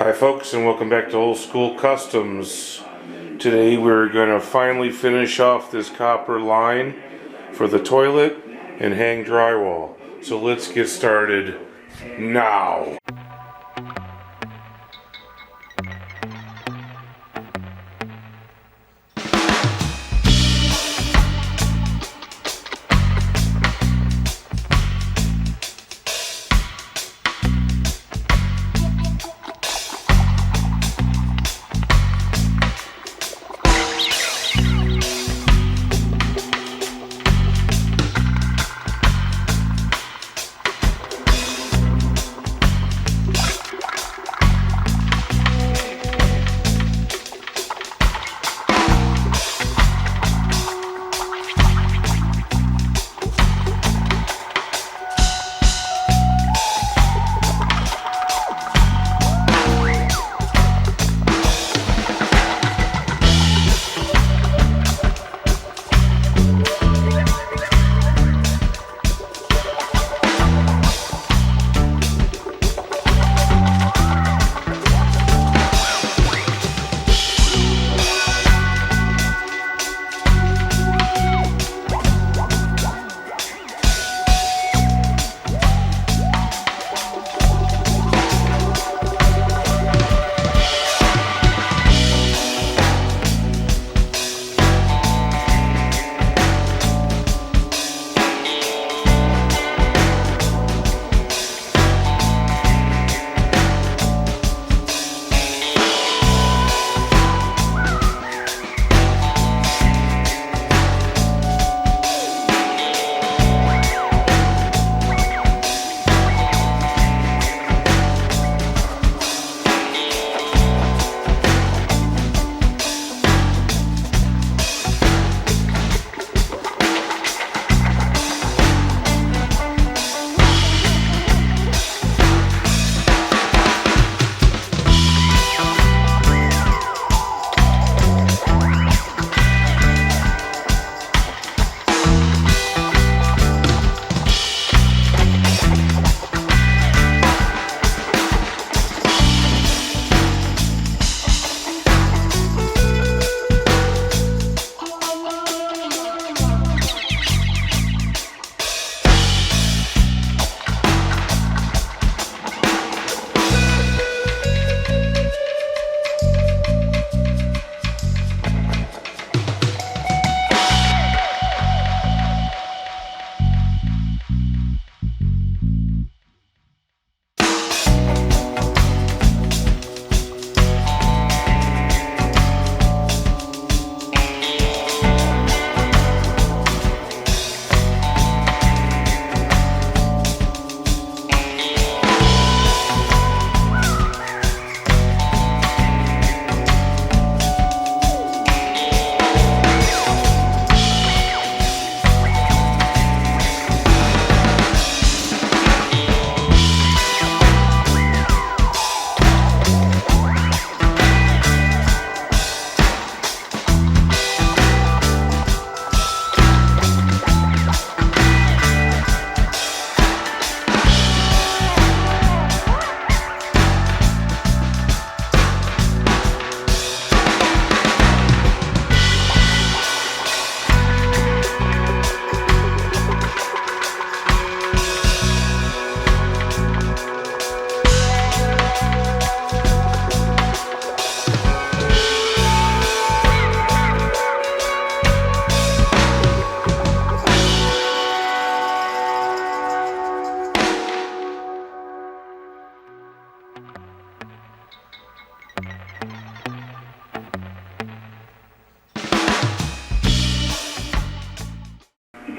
Hi folks, and welcome back to Old School Customs. Today we're going to finally finish off this copper line for the toilet and hang drywall. So let's get started now.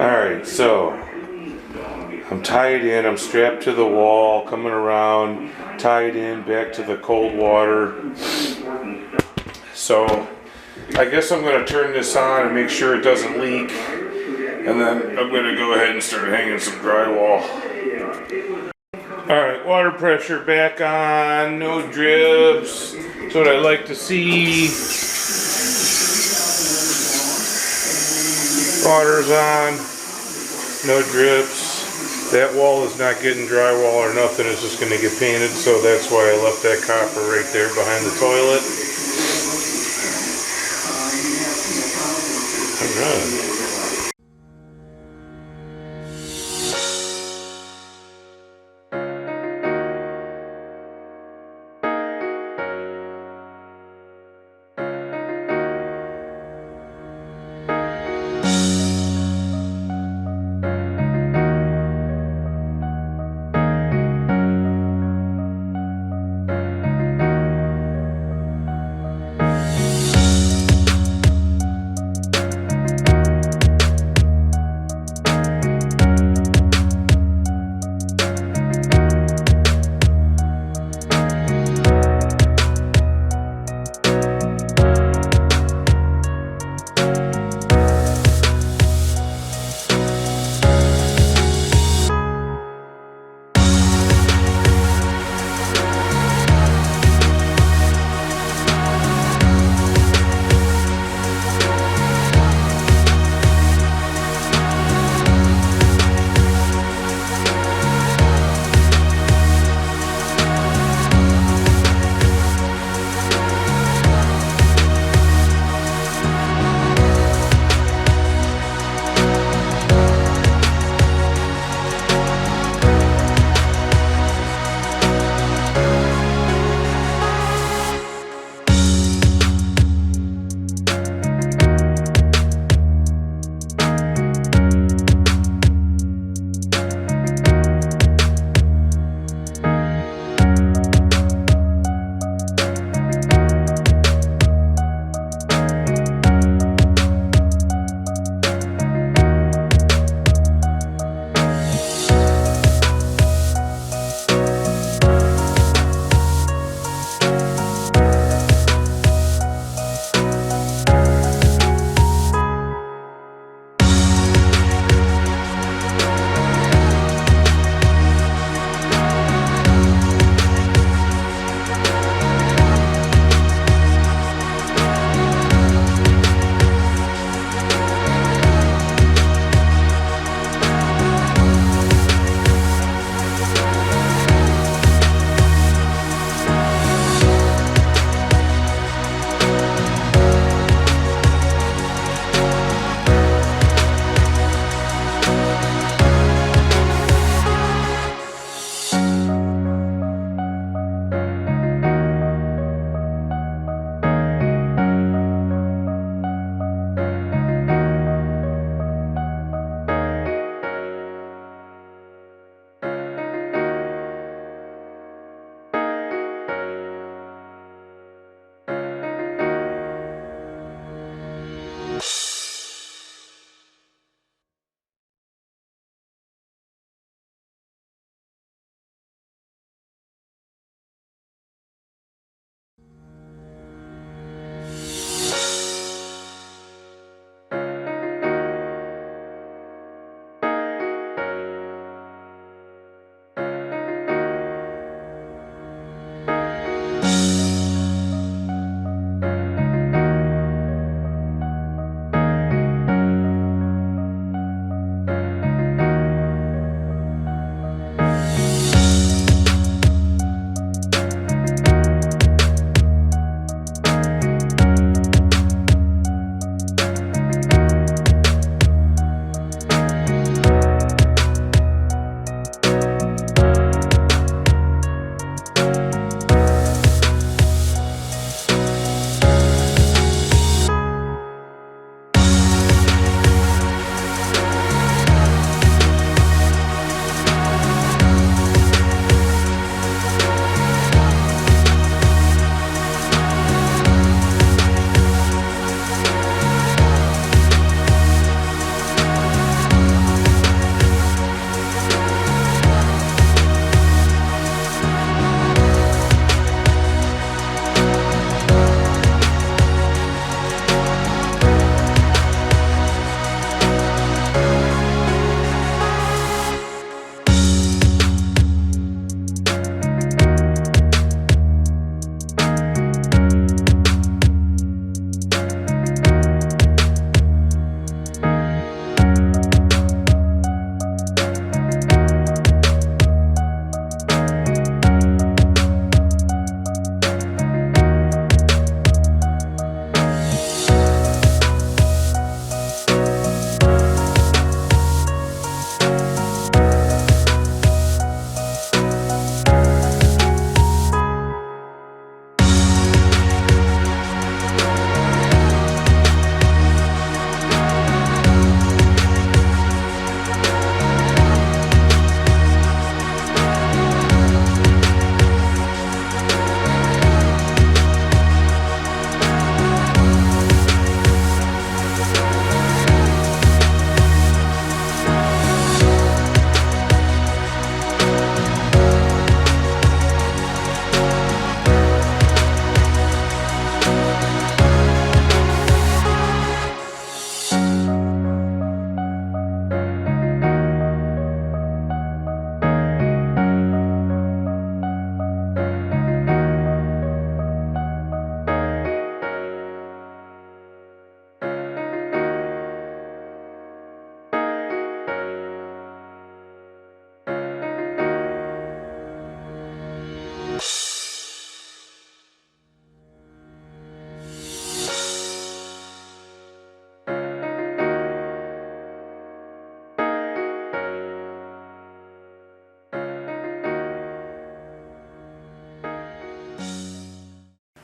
Alright, so I'm tied in, I'm strapped to the wall, coming around, tied in, back to the cold water. So I guess I'm going to turn this on and make sure it doesn't leak, and then I'm going to go ahead and start hanging some drywall. Alright, water pressure back on, no drips. That's what I like to see. Water's on, no drips. That wall is not getting drywall or nothing, it's just going to get painted, so that's why I left that copper right there behind the toilet. Alright.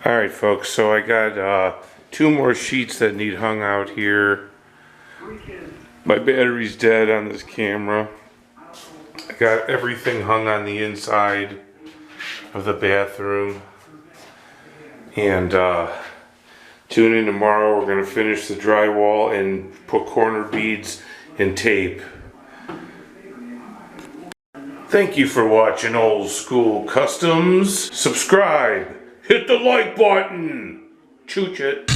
Alright folks, so I got 2 more sheets that need hung out here. My battery's dead on this camera. I got everything hung on the inside of the bathroom. And tune in tomorrow, we're going to finish the drywall and put corner beads and tape. Thank you for watching Old School Customs. Subscribe. Hit the like button. Chooch it.